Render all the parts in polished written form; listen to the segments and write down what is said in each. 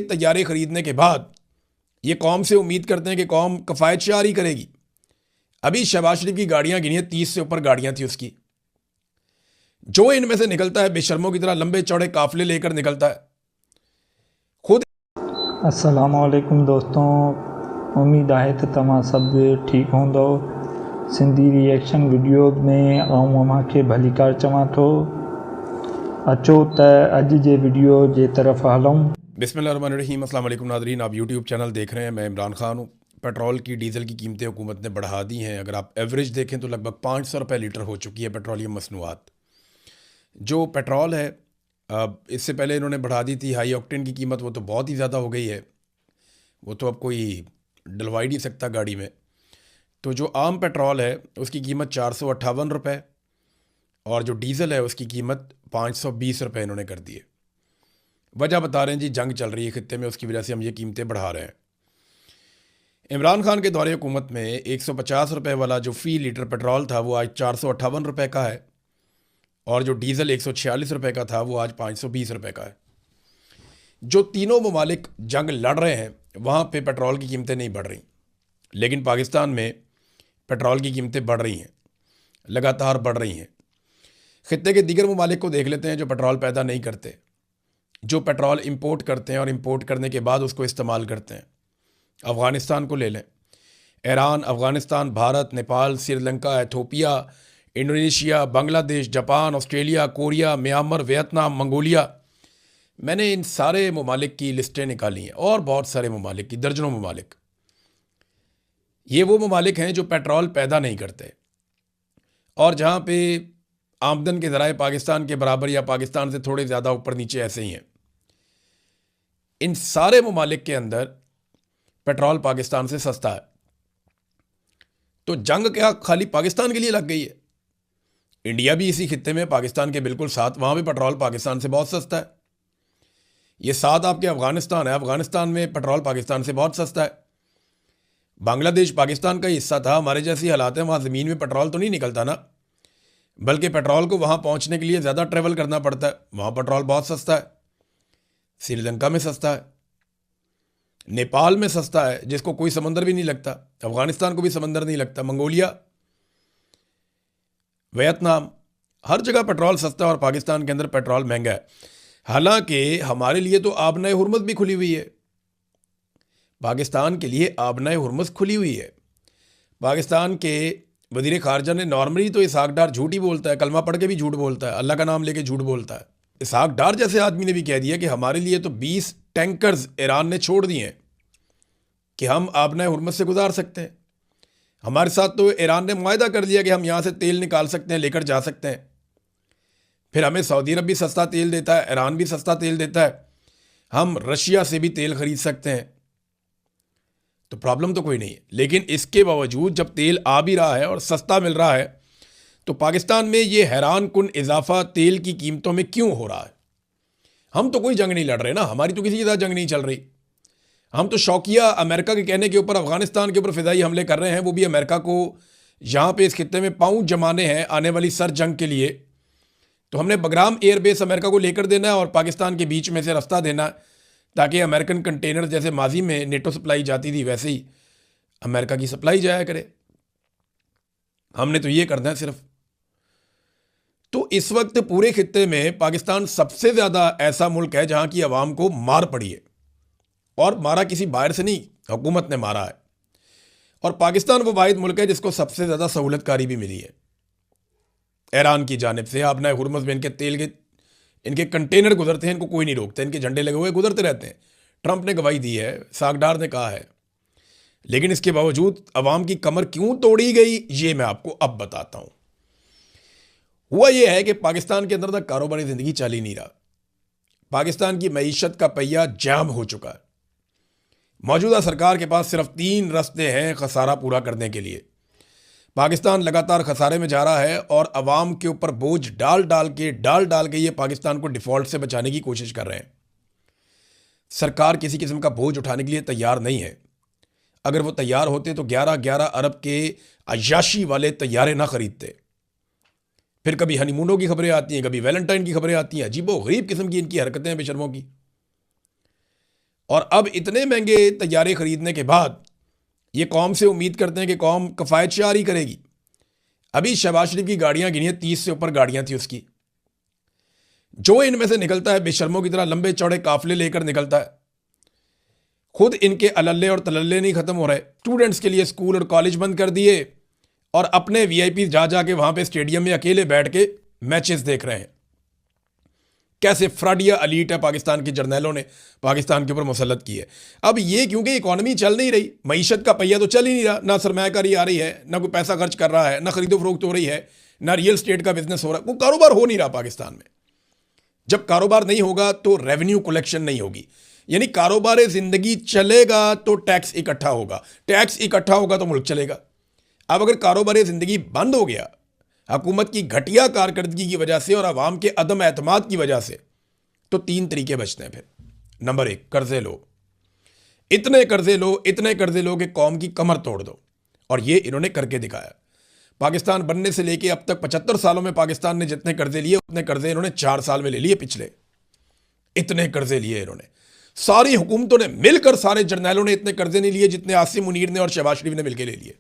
तैयारे ख़रीदने के बाद ये कौम से उम्मीद करते हैं कि कौम कफ़ायत शारी करेगी। अभी शहबाज शरीफ की गाड़ियाँ गिनी है, 30 से ऊपर गाड़ियाँ थी उसकी। जो इनमें से निकलता है बेशर्मों की तरह लंबे चौड़े काफिले लेकर निकलता है। खुद अस्सलामुअलैकुम दोस्तों, उम्मीद आहे त तव्हां सभु ठीक हूंदव। सिंधी रिएक्शन वीडियो में अव्हां खे भलीकार चवां थो। अचो त अॼु जे वीडियो जे तरफ़ हलूं। बिस्मिल्लाहिर्रहमानिर्रहीम। अस्सलाम वालेकुम नाज़रीन, आप यूट्यूब चैनल देख रहे हैं। मैं इमरान खान हूँ। पेट्रोल की डीज़ल की कीमतें हुकूमत ने बढ़ा दी हैं। अगर आप एवरेज देखें तो लगभग 500 रुपये लीटर हो चुकी है पेट्रोलियम मसनूआत। जो पेट्रोल है इससे पहले इन्होंने बढ़ा दी थी हाई ऑक्टेन की कीमत, वो तो बहुत ही ज़्यादा हो गई है, वो तो अब कोई डलवा ही नहीं सकता गाड़ी में। तो जो आम पेट्रोल है उसकी कीमत 458 रुपये और जो डीज़ल है उसकी कीमत 520 रुपये इन्होंने कर दी है। वजह बता रहे हैं जी, जंग चल रही है खित्ते में, उसकी वजह से हम ये कीमतें बढ़ा रहे हैं। इमरान खान के दौरे हुकूमत में 150 रुपये वाला जो फ़ी लीटर पेट्रोल था वो आज 458 रुपये का है और जो डीज़ल 146 रुपये का था वो आज 520 रुपये का है। जो तीनों ममालिक जंग लड़ रहे हैं वहाँ पे पेट्रोल की कीमतें नहीं बढ़ रही, लेकिन पाकिस्तान में पेट्रोल की कीमतें बढ़ रही हैं, लगातार बढ़ रही हैं। खित्ते के दीगर ममालिक को देख लेते हैं जो पेट्रोल पैदा नहीं करते, जो पेट्रोल इंपोर्ट करते हैं और इंपोर्ट करने के बाद उसको इस्तेमाल करते हैं। अफ़गानिस्तान को ले लें, Iran, Afghanistan, Bharat, Nepal, Sri Lanka, Ethiopia, Indonesia, Bangladesh, Japan, Australia, Korea, Myanmar, Vietnam, Mongolia. मैंने इन सारे ममालिक की लिस्टें निकाली हैं और बहुत सारे ममालिक की, दर्जनों ममालिक। ये वो ममालिक हैं जो पेट्रोल पैदा नहीं करते और जहाँ पे आमदन के ज़राए पाकिस्तान के बराबर या पाकिस्तान से थोड़े ज़्यादा ऊपर नीचे ऐसे ही हैं। इन सारे ममालिक के अंदर पेट्रोल पाकिस्तान से सस्ता है। तो जंग क्या खाली पाकिस्तान के लिए लग गई है? इंडिया भी इसी खित्ते में पाकिस्तान के बिल्कुल साथ, वहाँ भी पेट्रोल पाकिस्तान से बहुत सस्ता है। ये साथ आपके अफ़गानिस्तान है, अफ़गानिस्तान में पेट्रोल पाकिस्तान से बहुत सस्ता है। बांग्लादेश पाकिस्तान का हिस्सा था, हमारे जैसी हालात हैं, वहाँ ज़मीन में पेट्रोल तो नहीं निकलता ना, बल्कि पेट्रोल को वहाँ पहुँचने के लिए ज़्यादा ट्रैवल करना पड़ता है। वहाँ पेट्रोल बहुत सस्ता है। श्रीलंका में सस्ता है, नेपाल में सस्ता है जिसको कोई समंदर भी नहीं लगता, अफ़गानिस्तान को भी समंदर नहीं लगता, मंगोलिया, वियतनाम, हर जगह पेट्रोल सस्ता है और पाकिस्तान के अंदर पेट्रोल महंगा है। हालांकि हमारे लिए तो आबनाए हुर्मुज़ भी खुली हुई है, पाकिस्तान के लिए आबनाए हुर्मुज़ खुली हुई है। पाकिस्तान के वज़ीर ख़ारजा ने नॉर्मली तो इसहाक डार झूठ ही बोलता है, कलमा पढ़ के भी झूठ बोलता है, अल्लाह का नाम लेके झूठ बोलता है। इसहाक डार जैसे आदमी ने भी कह दिया कि हमारे लिए तो 20 टैंकर्स ईरान ने छोड़ दिए हैं कि हम आबनाए हुर्मुज़ से गुजार सकते हैं। हमारे साथ तो ईरान ने मुआहदा कर लिया कि हम यहाँ से तेल निकाल सकते हैं, लेकर जा सकते हैं। फिर हमें सऊदी अरब भी सस्ता तेल देता है, ईरान भी सस्ता तेल देता है, हम रशिया से भी तेल खरीद सकते हैं, तो प्रॉब्लम तो कोई नहीं है। लेकिन इसके बावजूद जब तेल आ भी रहा है और सस्ता मिल रहा है तो पाकिस्तान में ये हैरान कुन इजाफा तेल की कीमतों में क्यों हो रहा है? हम तो कोई जंग नहीं लड़ रहे ना, हमारी तो किसी के साथ जंग नहीं चल रही। हम तो शौकिया अमेरिका के कहने के ऊपर अफगानिस्तान के ऊपर फिदाई हमले कर रहे हैं, वो भी अमेरिका को यहाँ पे इस खित्ते में पाँव जमाने हैं आने वाली सर जंग के लिए। तो हमने बगराम एयरबेस अमेरिका को लेकर देना है और पाकिस्तान के बीच में से रास्ता देना है ताकि अमेरिकन कंटेनर जैसे माजी में नेटो सप्लाई जाती थी वैसे ही अमेरिका की सप्लाई जाया करे। हमने तो ये करना है सिर्फ। तो इस वक्त पूरे खित्ते में पाकिस्तान सबसे ज़्यादा ऐसा मुल्क है जहाँ की आवाम को मार पड़ी है, और मारा किसी बाहर से नहीं, हुकूमत ने मारा है। और पाकिस्तान वो वाहिद मुल्क है जिसको सबसे ज़्यादा सहूलतकारी भी मिली है ईरान की जानिब से। आपने हुर्मुज़ में इनके तेल के इनके कंटेनर गुजरते हैं, इनको कोई नहीं रोकता, इनके झंडे लगे हुए गुजरते रहते हैं। ट्रंप ने गवाही दी है, सागडार ने कहा है, लेकिन इसके बावजूद अवाम की कमर क्यों तोड़ी गई ये मैं आपको अब बताता हूँ। हुआ यह है कि पाकिस्तान के अंदर तक कारोबारी ज़िंदगी चल ही नहीं रहा। पाकिस्तान की मईशत का पहिया जाम हो चुका है। मौजूदा सरकार के पास सिर्फ 3 रास्ते हैं खसारा पूरा करने के लिए। पाकिस्तान लगातार खसारे में जा रहा है और अवाम के ऊपर बोझ डाल डाल के ये पाकिस्तान को डिफ़ॉल्ट से बचाने की कोशिश कर रहे हैं। सरकार किसी किस्म का बोझ उठाने के लिए तैयार नहीं है। अगर वो तैयार होते तो 11-11 अरब के अय्याशी वाले तैयारे ना खरीदते। फिर कभी हनीमूनों की खबरें आती हैं, कभी वैलेंटाइन की खबरें आती हैं, अजीबो गरीब किस्म की इनकी हरकतें हैं बेशर्मों की। और अब इतने महंगे तैयारे खरीदने के बाद ये कौम से उम्मीद करते हैं कि कौम कफ़ायत जारी करेगी। अभी शहबाज शरीफ की गाड़ियां गिनी है, 30 से ऊपर गाड़ियां थी उसकी। जो इनमें से निकलता है बेशर्मों की तरह लंबे चौड़े काफिले लेकर निकलता है। खुद इनके अलल्ले और तलल्ले नहीं खत्म हो रहे। स्टूडेंट्स के लिए स्कूल और कॉलेज बंद कर दिए और अपने वीआईपी जा जाके वहां पे स्टेडियम में अकेले बैठ के मैचेस देख रहे हैं। कैसे फ्रॉडिया अलीट है पाकिस्तान के जर्नैलों ने पाकिस्तान के ऊपर मुसल्लत की है। अब ये क्योंकि इकॉनमी चल नहीं रही, मईशत का पहिया तो चल ही नहीं रहा, ना सरमायाकारी आ रही है, ना कोई पैसा खर्च कर रहा है, ना खरीदो फरोख्त हो रही है, ना रियल स्टेट का बिजनेस हो रहा है, कोई कारोबार हो नहीं रहा पाकिस्तान में। जब कारोबार नहीं होगा तो रेवेन्यू कलेक्शन नहीं होगी, यानी कारोबार जिंदगी चलेगा तो टैक्स इकट्ठा होगा, टैक्स इकट्ठा होगा तो मुल्क चलेगा। अब अगर कारोबार जिंदगी बंद हो गया हुकूमत की घटिया कारकर्दगी की वजह से और अवाम के अदम एतमाद की वजह से, तो 3 तरीके बचते हैं फिर। नंबर 1, कर्जे लो, इतने कर्जे लो, इतने कर्जे लो कि कौम की कमर तोड़ दो। और ये इन्होंने करके दिखाया। पाकिस्तान बनने से लेके अब तक 75 सालों में पाकिस्तान ने जितने कर्जे लिए उतने कर्जे इन्होंने 4 साल में ले लिए पिछले। इतने कर्जे लिए इन्होंने, सारी हुकूमतों ने मिलकर, सारे जर्नैलों ने इतने कर्जे नहीं लिए जितने आसिम मुनीर ने और शहबाज शरीफ ने मिलकर ले लिए।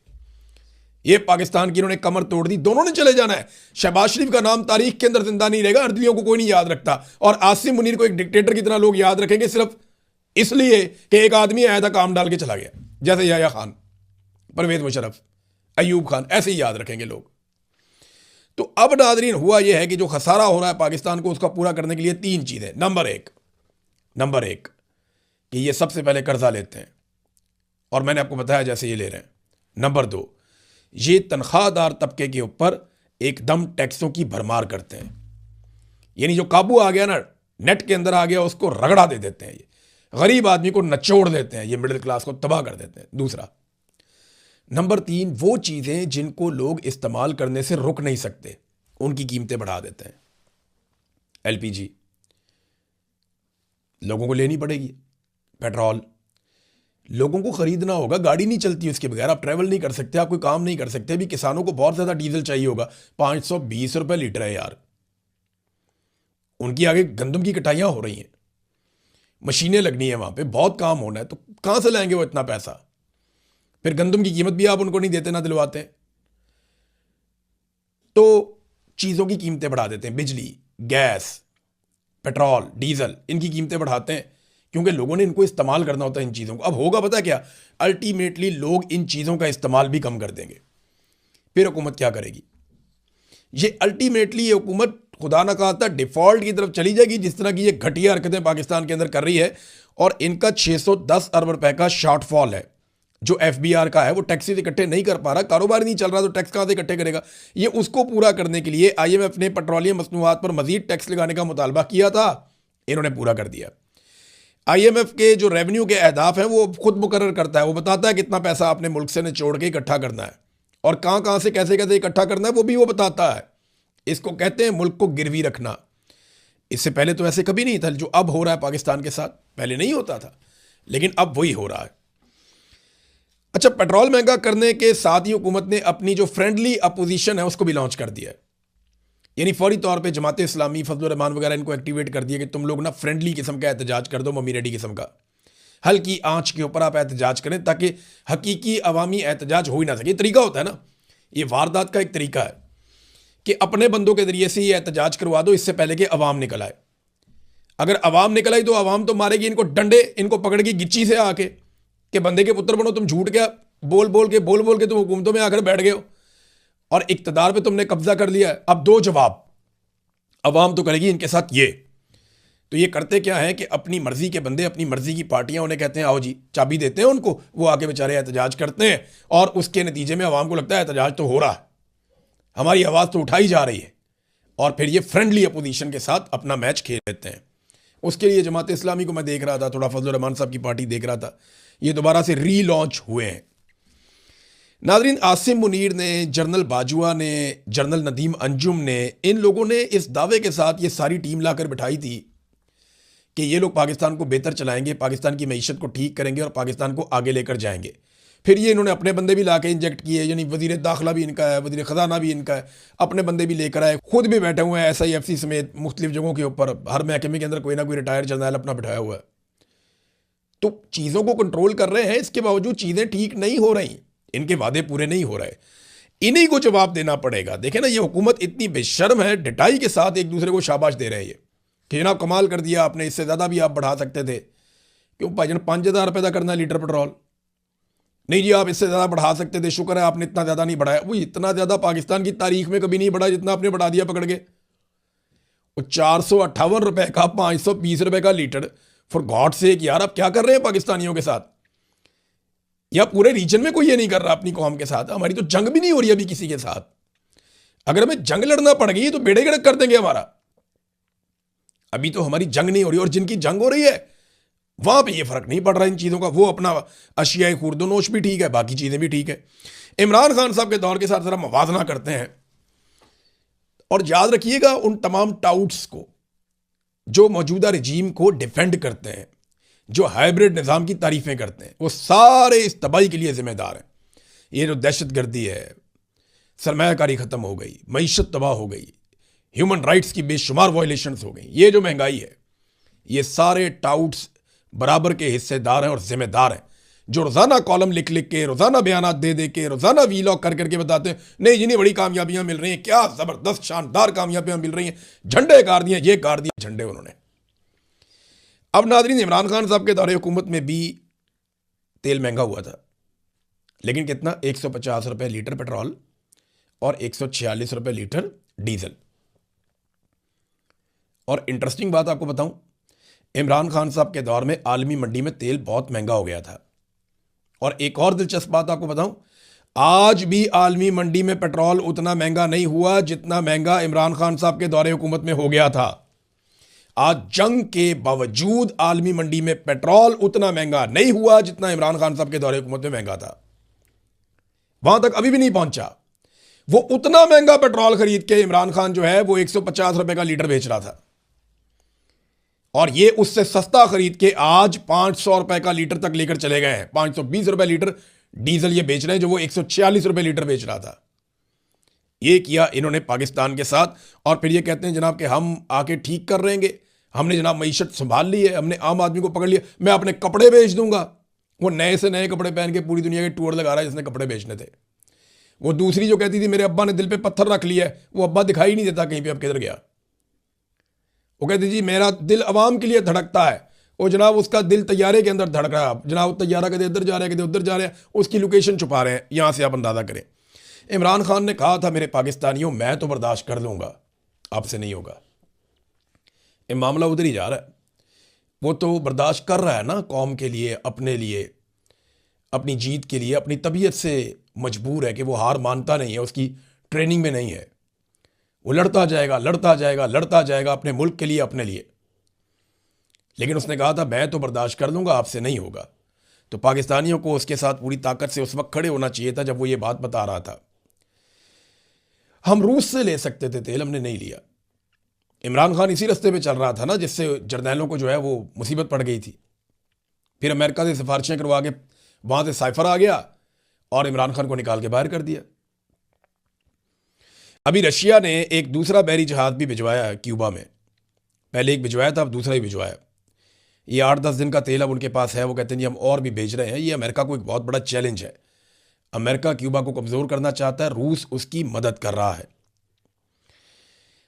ये पाकिस्तान की इन्होंने कमर तोड़ दी। दोनों ने चले जाना है। शहबाज शरीफ का नाम तारीख के अंदर जिंदा नहीं रहेगा, अर्दलियों को कोई नहीं याद रखता, और आसिम मुनीर को एक डिक्टेटर की तरह लोग याद रखेंगे सिर्फ इसलिए कि एक आदमी आया था काम डाल के चला गया, जैसे याया खान, परवेज मुशर्रफ, अयूब खान, ऐसे ही याद रखेंगे लोग। तो अब नाज़रीन हुआ यह है कि जो खसारा हो रहा है पाकिस्तान को, उसका पूरा करने के लिए 3 चीजें। नंबर एक कि ये सबसे पहले कर्जा लेते हैं, और मैंने आपको बताया जैसे ये ले रहे हैं। नंबर 2, ये तनख्वाहदार तबके के ऊपर एकदम टैक्सों की भरमार करते हैं, यानी जो काबू आ गया ना, नेट के अंदर आ गया, उसको रगड़ा दे देते हैं। ये गरीब आदमी को नचोड़ देते हैं, ये मिडिल क्लास को तबाह कर देते हैं। दूसरा, नंबर 3, वो चीजें जिनको लोग इस्तेमाल करने से रुक नहीं सकते, उनकी कीमतें बढ़ा देते हैं। एलपीजी लोगों को लेनी पड़ेगी, पेट्रोल लोगों को खरीदना होगा, गाड़ी नहीं चलती उसके बगैर, आप ट्रैवल नहीं कर सकते, आप कोई काम नहीं कर सकते। अभी किसानों को बहुत ज्यादा डीजल चाहिए होगा, 520 रुपए लीटर है यार। उनकी आगे गंदम की कटाइयां हो रही हैं, मशीनें लगनी है वहां पे, बहुत काम होना है, तो कहां से लाएंगे वो इतना पैसा? फिर गंदम की कीमत भी आप उनको नहीं देते, ना दिलवाते, तो चीजों की कीमतें बढ़ा देते हैं। बिजली, गैस, पेट्रोल, डीजल, इनकी कीमतें बढ़ाते हैं क्योंकि लोगों ने इनको इस्तेमाल करना होता है इन चीज़ों को। अब होगा पता क्या, अल्टीमेटली लोग इन चीज़ों का इस्तेमाल भी कम कर देंगे। फिर हुकूमत क्या करेगी? ये अल्टीमेटली ये हुकूमत खुदा ना खाता डिफॉल्ट की तरफ चली जाएगी, जिस तरह की ये घटिया हरकतें पाकिस्तान के अंदर कर रही है। और इनका 610 अरब रुपए का शॉर्टफॉल है जो एफबीआर का है, वो टैक्सेस इकट्ठे नहीं कर पा रहा, कारोबार नहीं चल रहा, तो टैक्स कहां से इकट्ठे करेगा? ये उसको पूरा करने के लिए IMF ने पेट्रोलियम मसनूआत पर मजीद टैक्स लगाने का मुतालबा किया था, इन्होंने पूरा कर दिया। IMF के जो रेवेन्यू के अहदाफ हैं वो खुद मुकर्रर करता है, वो बताता है कितना पैसा आपने मुल्क से निचोड़ के इकट्ठा करना है और कहां कहां से कैसे कैसे इकट्ठा करना है, वो भी वो बताता है। इसको कहते हैं मुल्क को गिरवी रखना। इससे पहले तो ऐसे कभी नहीं था, जो अब हो रहा है पाकिस्तान के साथ, पहले नहीं होता था, लेकिन अब वही हो रहा है। अच्छा, पेट्रोल महंगा करने के साथ ही हुकूमत ने अपनी जो फ्रेंडली अपोजिशन है उसको भी लॉन्च कर दिया है, यानी फौरी तौर पे जमात इस्लामी, फजलुर रहमान वगैरह इनको एक्टिवेट कर दिया कि तुम लोग ना फ्रेंडली किस्म का एहतजाज कर दो, मम्मी डैडी किस्म का, हल्की आंच के ऊपर आप एहतजाज करें ताकि हकीकी अवामी एहतजाज हो ही ना सके। तरीका होता है ना, ये वारदात का एक तरीका है कि अपने बंदों के जरिए से ये एहतजाज करवा दो इससे पहले कि अवाम निकल आए। अगर अवाम निकल आई तो अवाम तो मारेगी इनको डंडे, इनको पकड़ेगी गिच्ची से आके कि बंदे के पुत्र बनो, तुम झूठ क्या बोल बोल के तुम हुकूमतों में आकर बैठ गए हो और इक्तदार पे तुमने कब्जा कर लिया है। अब दो जवाब अवाम तो करेगी इनके साथ ये। तो ये करते क्या है कि अपनी मर्जी के बंदे, अपनी मर्जी की पार्टियां उन्हें कहते हैं आओ जी, चाबी देते हैं उनको, वो आके बेचारे एहतजाज करते हैं और उसके नतीजे में अवाम को लगता है एहतजाज तो हो रहा है, हमारी आवाज़ तो उठाई जा रही है, और फिर ये फ्रेंडली अपोजिशन के साथ अपना मैच खेल लेते हैं। उसके लिए जमात इस्लामी को मैं देख रहा था, थोड़ा फजलुर रहमान साहब की पार्टी देख रहा था, ये दोबारा से रीलॉन्च हुए हैं। नाज़रीन, आसिम मुनीर ने, जनरल बाजुआ ने, जनरल नदीम अंजुम ने, इन लोगों ने इस दावे के साथ ये सारी टीम लाकर बिठाई थी कि ये लोग पाकिस्तान को बेहतर चलाएंगे, पाकिस्तान की मईशत को ठीक करेंगे और पाकिस्तान को आगे लेकर जाएंगे। फिर ये इन्होंने अपने बंदे भी ला के इंजेक्ट किए, यानी वजीर दाखिला भी इनका है, वजीर ख़जाना भी इनका है, अपने बंदे भी लेकर आए, खुद भी बैठे हुए हैं SIFC समेत मुख्तलिफ जगहों के ऊपर, हर महकमे के अंदर कोई ना कोई रिटायर्ड जर्नल अपना बिठाया हुआ है। तो चीज़ों को कंट्रोल कर रहे हैं, इसके बावजूद चीज़ें ठीक नहीं हो रही, इनके वादे पूरे नहीं हो रहे, इन्हीं को जवाब देना पड़ेगा। देखें ना, ये हुकूमत इतनी बेशर्म है, डिटाई के साथ एक दूसरे को शाबाश दे रहे हैं ये कि जनाब कमाल कर दिया आपने, इससे ज़्यादा भी आप बढ़ा सकते थे। क्यों भाईजान, 5,000 रुपये का करना लीटर पेट्रोल? नहीं जी, आप इससे ज़्यादा बढ़ा सकते थे, शुक्र है आपने इतना ज़्यादा नहीं बढ़ाया। वो इतना ज़्यादा पाकिस्तान की तारीख में कभी नहीं बढ़ा जितना आपने बढ़ा दिया पकड़ के। वो 458 रुपये का 520 रुपये का लीटर, फॉर गॉड सेक यार, आप क्या कर रहे हैं पाकिस्तानियों के साथ? या पूरे रीजन में कोई ये नहीं कर रहा अपनी कौम के साथ? हमारी तो जंग भी नहीं हो रही अभी किसी के साथ। अगर हमें जंग लड़ना पड़ गई तो बेड़े गड़क कर देंगे हमारा। अभी तो हमारी जंग नहीं हो रही, और जिनकी जंग हो रही है वहां पे ये फर्क नहीं पड़ रहा इन चीज़ों का। वो अपना अशियाए खुर्दोनोश भी ठीक है, बाकी चीज़ें भी ठीक है। इमरान खान साहब के दौर के साथ जरा मवाजना करते हैं, और याद रखिएगा उन तमाम टाउट्स को जो मौजूदा रजीम को डिफेंड करते हैं, जो हाइब्रिड निज़ाम की तारीफ़ें करते हैं, वो सारे इस तबाही के लिए ज़िम्मेदार हैं। ये जो दहशत गर्दी है, सरमायाकारी ख़त्म हो गई, मईशत तबाह हो गई, ह्यूमन राइट्स की बेशुमार वायलेशंस हो गई, ये जो महंगाई है, ये सारे टाउट्स बराबर के हिस्सेदार हैं और जिम्मेदार हैं, जो रोज़ाना कॉलम लिख लिख के, रोज़ाना बयानात दे दे के, रोज़ाना वीलॉग कर करके बताते हैं नहीं जिन्हें बड़ी कामयाबियां मिल रही हैं, क्या ज़बरदस्त शानदार कामयाबियां मिल रही हैं, झंडे गाड़ दिए, ये गाड़ दिए झंडे उन्होंने। अब नाज़रीन, इमरान खान साहब के दौरे हुकूमत में भी तेल महंगा हुआ था, लेकिन कितना? 150 रुपये लीटर पेट्रोल और 146 रुपये लीटर डीजल। और इंटरेस्टिंग बात आपको बताऊं, इमरान खान साहब के दौर में आलमी मंडी में तेल बहुत महंगा हो गया था। और एक और दिलचस्प बात आपको बताऊं, आज भी आलमी मंडी में पेट्रोल उतना महंगा नहीं हुआ जितना महंगा इमरान खान साहब के दौरे हुकूमत में हो गया था। आज जंग के बावजूद आलमी मंडी में पेट्रोल उतना महंगा नहीं हुआ जितना इमरान खान साहब के दौरे हुकूमत में महंगा था। वहां तक अभी भी नहीं पहुंचा। वो उतना महंगा पेट्रोल खरीद के इमरान खान जो है वो 150 रुपए का लीटर बेच रहा था, और ये उससे सस्ता खरीद के आज 500 रुपए का लीटर तक लेकर चले गए हैं। 520 रुपए लीटर डीजल ये बेच रहे हैं, जो वो 146 रुपए लीटर बेच रहा था। ये किया इन्होंने पाकिस्तान के साथ, और फिर ये कहते हैं जनाब कि हम आके ठीक कर रहेंगे, हमने जनाब मईशत संभाल ली है, हमने आम आदमी को पकड़ लिया, मैं अपने कपड़े बेच दूंगा। वो नए से नए कपड़े पहन के पूरी दुनिया के टूर लगा रहा है जिसने कपड़े बेचने थे। वो दूसरी जो कहती थी मेरे अब्बा ने दिल पे पत्थर रख लिया है, वो अब्बा दिखाई नहीं देता कहीं पे, अब किधर गया? वो कहती जी मेरा दिल अवाम के लिए धड़कता है, वो जनाब उसका दिल तैयारे के अंदर धड़क रहा है, जनाब तैयारा कदे इधर जा रहा है कदे उधर जा रहा है, उसकी लोकेशन छुपा रहे हैं। यहां से आप अंदाजा करें। इमरान खान ने कहा था मेरे पाकिस्तानियों मैं तो बर्दाश्त कर लूंगा, आपसे नहीं होगा। ये मामला उधर ही जा रहा है। वो तो बर्दाश्त कर रहा है ना, कौम के लिए, अपने लिए, अपनी जीत के लिए, अपनी तबीयत से मजबूर है कि वो हार मानता नहीं है, उसकी ट्रेनिंग में नहीं है। वो लड़ता जाएगा लड़ता जाएगा लड़ता जाएगा अपने मुल्क के लिए, अपने लिए। लेकिन उसने कहा था मैं तो बर्दाश्त कर लूंगा, आपसे नहीं होगा। तो पाकिस्तानियों को उसके साथ पूरी ताकत से उस वक्त खड़े होना चाहिए था जब वो ये बात बता रहा था। हम रूस से ले सकते थे तेल, हमने नहीं लिया। इमरान खान इसी रास्ते पे चल रहा था ना जिससे जर्नैलों को जो है वो मुसीबत पड़ गई थी। फिर अमेरिका से सिफारिशें करवा के वहां से साइफर आ गया और इमरान खान को निकाल के बाहर कर दिया। अभी रशिया ने एक दूसरा बहरी जहाज भी भिजवाया क्यूबा में। पहले एक भिजवाया था, अब दूसरा ही भिजवाया। ये 8-10 दिन का तेल अब उनके पास है। वो कहते हैं जी हम और भी भेज रहे हैं। ये अमेरिका को एक बहुत बड़ा चैलेंज है। अमेरिका क्यूबा को कमज़ोर करना चाहता है, रूस उसकी मदद कर रहा है।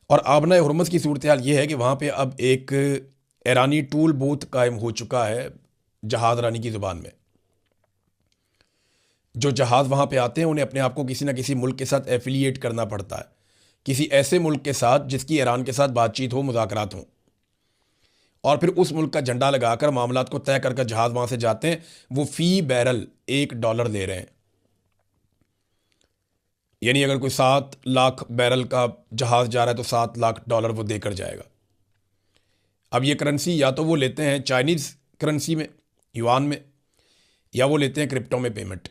और आबना हुर्मुज़ की सूरत हाल ये है कि वहाँ पे अब एक ईरानी टूल बूथ कायम हो चुका है जहाज़ रानी की ज़ुबान में। जो जहाज़ वहाँ पे आते हैं उन्हें अपने आप को किसी ना किसी मुल्क के साथ एफिलिएट करना पड़ता है, किसी ऐसे मुल्क के साथ जिसकी ईरान के साथ बातचीत हो, मुज़ाकरात हों, और फिर उस मुल्क का झंडा लगाकर मामलात को तय कर जहाज़ वहाँ से जाते हैं। वो फ़ी बैरल $1 ले रहे हैं। यानी अगर कोई 7 लाख बैरल का जहाज़ जा रहा है तो $7 लाख वो देकर जाएगा। अब ये करेंसी या तो वो लेते हैं चाइनीज़ करेंसी में, युआन में, या वो लेते हैं क्रिप्टो में पेमेंट।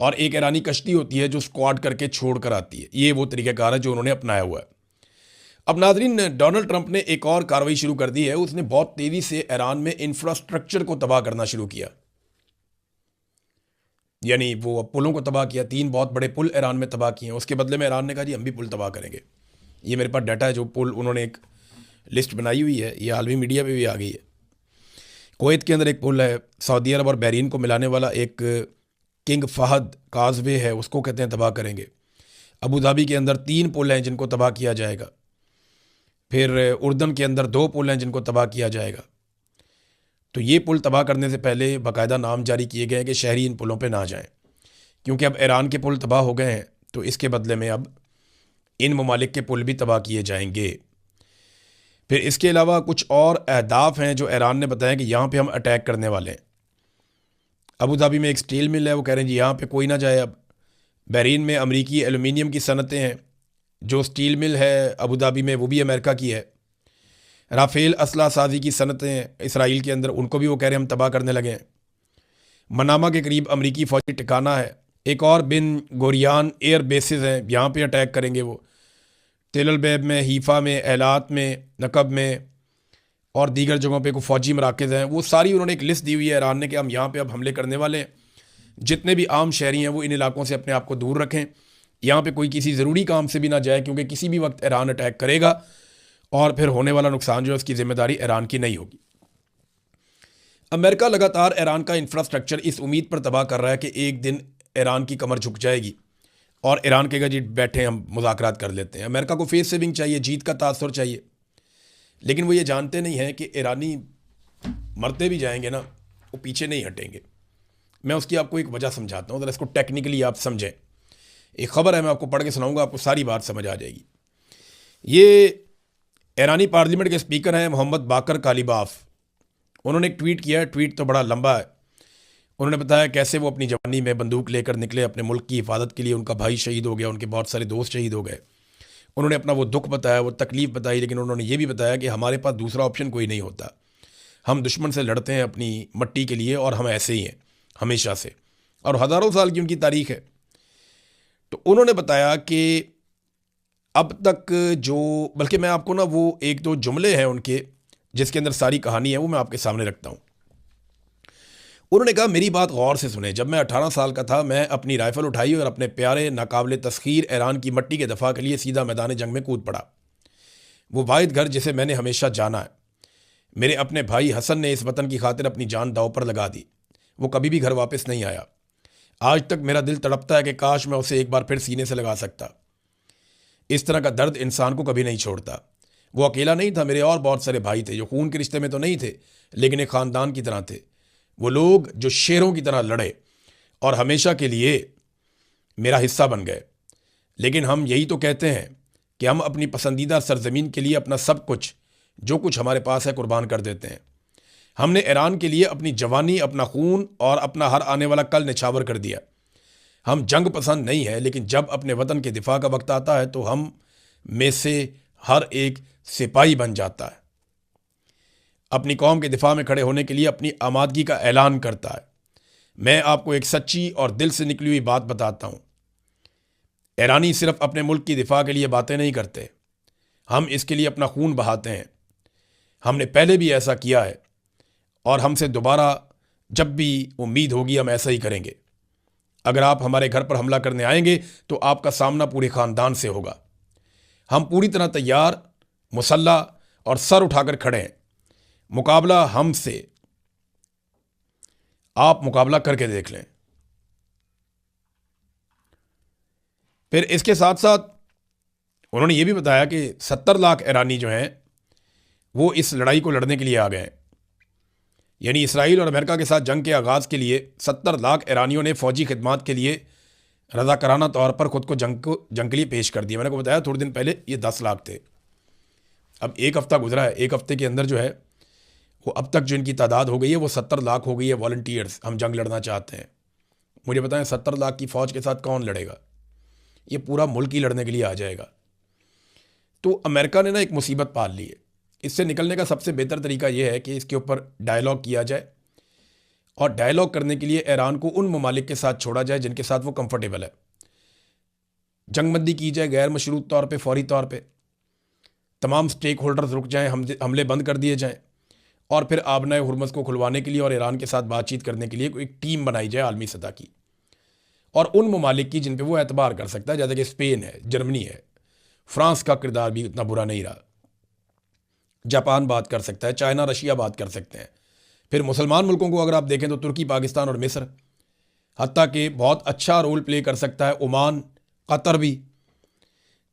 और एक ईरानी कश्ती होती है जो स्क्वाड करके छोड़ कर आती है। ये वो तरीक़ाकार है जो उन्होंने अपनाया हुआ है। अब नाज़रीन, डोनाल्ड ट्रंप ने एक और कार्रवाई शुरू कर दी है। उसने बहुत तेज़ी से ईरान में इंफ्रास्ट्रक्चर को तबाह करना शुरू किया। यानी वो पुलों को तबाह किया। 3 बहुत बड़े पुल ईरान में तबाह किए हैं। उसके बदले में ईरान ने कहा जी हम भी पुल तबाह करेंगे। ये मेरे पास डाटा है, जो पुल उन्होंने एक लिस्ट बनाई हुई है, ये आलमी मीडिया पे भी आ गई है कुवैत के अंदर एक पुल है, सऊदी अरब और बहरीन को मिलाने वाला एक किंग फहद काजवे है, उसको कहते हैं तबाह करेंगे। अबू धाबी के अंदर 3 पुल हैं जिनको तबाह किया जाएगा। फिर उर्दन के अंदर 2 पुल हैं जिनको तबाह किया जाएगा। तो ये पुल तबाह करने से पहले बाकायदा नाम जारी किए गए हैं कि शहरी इन पुलों पे ना जाएं, क्योंकि अब ईरान के पुल तबाह हो गए हैं, तो इसके बदले में अब इन ममालिक के पुल भी तबाह किए जाएंगे। फिर इसके अलावा कुछ और अहदाफ हैं जो ईरान ने बताया कि यहाँ पे हम अटैक करने वाले हैं। अबू धाबी में एक स्टील मिल है, वो कह रहे हैं जी यहाँ पे कोई ना जाए। अब बहरीन में अमरीकी एलुमिनियम की सनतें हैं, जो स्टील मिल है अबू धाबी में वो भी अमेरिका की है। राफेल असला साजी की सनतें इसराइल के अंदर, उनको भी वो कह रहे हैं हम तबाह करने लगे हैं। मनामा के करीब अमरीकी फ़ौजी ठिकाना है। एक और बिन गोरियान एयर बेसिस हैं, यहाँ पे अटैक करेंगे वो। तेल अबैब में, हीफ़ा में, एलात में, नकब में और दीगर जगहों पे कोई फ़ौजी मराकज़ हैं। वो सारी उन्होंने एक लिस्ट दी हुई है ईरान ने कि हम यहाँ पे अब हमले करने वाले हैं। जितने भी आम शहरी हैं वो इन इलाकों से अपने आप को दूर रखें, यहाँ पे कोई किसी ज़रूरी काम से भी ना जाए, क्योंकि किसी भी वक्त ईरान अटैक करेगा और फिर होने वाला नुकसान जो है उसकी ज़िम्मेदारी ईरान की नहीं होगी। अमेरिका लगातार ईरान का इंफ्रास्ट्रक्चर इस उम्मीद पर तबाह कर रहा है कि एक दिन ईरान की कमर झुक जाएगी और ईरान कहेगा जी बैठे हम मुज़ाकरात कर लेते हैं। अमेरिका को फेस सेविंग चाहिए, जीत का तासुर चाहिए, लेकिन वो ये जानते नहीं हैं कि ईरानी मरते भी जाएंगे ना, वो पीछे नहीं हटेंगे। मैं उसकी आपको एक वजह समझाता हूँ, ज़रा इसको टेक्निकली आप समझें। एक ख़बर है, मैं आपको पढ़ के सुनाऊंगा, आपको सारी बात समझ आ जाएगी। ये ईरानी पार्लियामेंट के स्पीकर हैं मोहम्मद बाकर कालीबाफ। उन्होंने एक ट्वीट किया है, ट्वीट तो बड़ा लंबा है। उन्होंने बताया कैसे वो अपनी जवानी में बंदूक लेकर निकले अपने मुल्क की हिफाजत के लिए। उनका भाई शहीद हो गया, उनके बहुत सारे दोस्त शहीद हो गए। उन्होंने अपना वो दुख बताया, वो तकलीफ़ बताई, लेकिन उन्होंने ये भी बताया कि हमारे पास दूसरा ऑप्शन कोई नहीं होता। हम दुश्मन से लड़ते हैं अपनी मट्टी के लिए और हम ऐसे ही हैं हमेशा से, और हज़ारों साल की उनकी तारीख़ है। तो उन्होंने बताया कि अब तक जो, बल्कि मैं आपको ना वो 1-2 जुमले हैं उनके जिसके अंदर सारी कहानी है वो मैं आपके सामने रखता हूँ। उन्होंने कहा मेरी बात गौर से सुने, जब मैं 18 साल का था मैं अपनी राइफ़ल उठाई और अपने प्यारे नाकाबिले तस्खीर ईरान की मट्टी के दफ़ा के लिए सीधा मैदान जंग में कूद पड़ा। वो वाहिद घर जिसे मैंने हमेशा जाना है। मेरे अपने भाई हसन ने इस वतन की खातिर अपनी जान दाव पर लगा दी। वो कभी भी घर वापस नहीं आया। आज तक मेरा दिल तड़पता है कि काश मैं उसे एक बार फिर सीने से लगा सकता। इस तरह का दर्द इंसान को कभी नहीं छोड़ता। वो अकेला नहीं था, मेरे और बहुत सारे भाई थे जो खून के रिश्ते में तो नहीं थे लेकिन एक ख़ानदान की तरह थे। वो लोग जो शेरों की तरह लड़े और हमेशा के लिए मेरा हिस्सा बन गए। लेकिन हम यही तो कहते हैं कि हम अपनी पसंदीदा सरजमीन के लिए अपना सब कुछ, जो कुछ हमारे पास है, कुर्बान कर देते हैं। हमने ईरान के लिए अपनी जवानी, अपना खून और अपना हर आने वाला कल निछावर कर दिया। हम जंग पसंद नहीं है, लेकिन जब अपने वतन के दिफा का वक्त आता है तो हम में से हर एक सिपाही बन जाता है, अपनी कौम के दिफा में खड़े होने के लिए अपनी आमादगी का ऐलान करता है। मैं आपको एक सच्ची और दिल से निकली हुई बात बताता हूँ, ईरानी सिर्फ अपने मुल्क की दिफा के लिए बातें नहीं करते, हम इसके लिए अपना खून बहाते हैं। हमने पहले भी ऐसा किया है और हमसे दोबारा जब भी उम्मीद होगी हम ऐसा ही करेंगे। अगर आप हमारे घर पर हमला करने आएंगे तो आपका सामना पूरे ख़ानदान से होगा। हम पूरी तरह तैयार, मुसल्ला और सर उठाकर खड़े हैं। मुकाबला हमसे, आप मुकाबला करके देख लें। फिर इसके साथ साथ उन्होंने ये भी बताया कि 70 लाख ईरानी जो हैं वो इस लड़ाई को लड़ने के लिए आ गए हैं। यानी इसराइल और अमेरिका के साथ जंग के आगाज़ के लिए 70 लाख ईरानियों ने फ़ौजी खिदमात के लिए रज़ाकाराना तौर पर ख़ुद को जंग के लिए पेश कर दिया। मैंने को बताया थोड़े दिन पहले ये 10 लाख थे। अब एक हफ़्ता गुजरा है, एक हफ़्ते के अंदर जो है वो अब तक जो इनकी तादाद हो गई है वो 70 लाख हो गई है। वॉलंटियर्स, हम जंग लड़ना चाहते हैं। मुझे बताएं 70 लाख की फ़ौज के साथ कौन लड़ेगा? ये पूरा मुल्क ही लड़ने के लिए आ जाएगा। तो अमेरिका ने ना एक मुसीबत पाल ली है। इससे निकलने का सबसे बेहतर तरीका यह है कि इसके ऊपर डायलॉग किया जाए, और डायलॉग करने के लिए ईरान को उन ममालिक के साथ छोड़ा जाए जिनके साथ वो कंफर्टेबल है। जंगबंदी की जाए गैर मशरूत तौर पे, फौरी तौर पे। तमाम स्टेक होल्डर्स रुक जाएं, हमले बंद कर दिए जाएं, और फिर आबनाए हुर्मुज़ को खुलवाने के लिए और ईरान के साथ बातचीत करने के लिए एक टीम बनाई जाए आलमी सतह की, और उन ममालिक की जिन पे वो एतबार कर सकता है, जैसे कि स्पेन है, जर्मनी है, फ्रांस का किरदार भी इतना बुरा नहीं रहा, जापान बात कर सकता है, चाइना, रशिया बात कर सकते हैं, फिर मुसलमान मुल्कों को अगर आप देखें तो तुर्की, पाकिस्तान और मिस्र, हत्ता कि बहुत अच्छा रोल प्ले कर सकता है ओमान, कतर भी।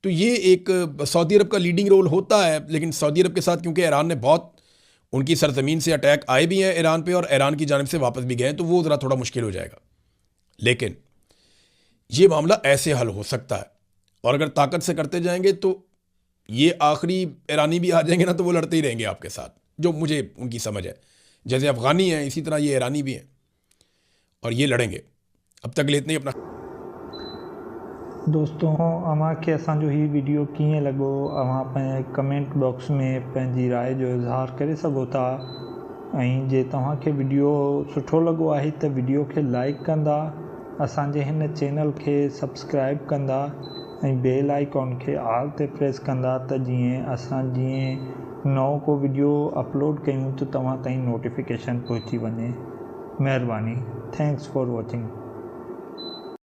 तो ये एक सऊदी अरब का लीडिंग रोल होता है, लेकिन सऊदी अरब के साथ क्योंकि ईरान ने बहुत उनकी सरजमीन से अटैक आए भी हैं ईरान पे और ईरान की जानिब से वापस भी गए हैं, तो वो ज़रा थोड़ा मुश्किल हो जाएगा। लेकिन ये मामला ऐसे हल हो सकता है, और अगर ताकत से करते जाएंगे तो ये आखिरी ईरानी भी आ जाएंगे ना, तो वो लड़ते ही रहेंगे आपके साथ, जो मुझे उनकी समझ है। जैसे अफ़गानी हैं इसी तरह ये ईरानी भी हैं और ये लड़ेंगे। अब तक ले इतने ही, अपना दोस्तों अमांखे असांजो ही वीडियो कीअं लॻो अवां पंहिंजे कमेंट बॉक्स में पंहिंजी राय जो इज़हार करे सघो था। ऐं जे तव्हांखे वीडियो सुठो लॻो आहे त वीडियो खे लाइक कंदा, असांजे हिन चैनल खे सब्सक्राइब कंदा ऐं बेल आइकॉन खे ऑल ते प्रेस कंदा त जीअं नओं को वीडियो अपलोड कयूं त तव्हां ताईं नोटिफिकेशन पहुची वञे। महिरबानी। Thanks for watching.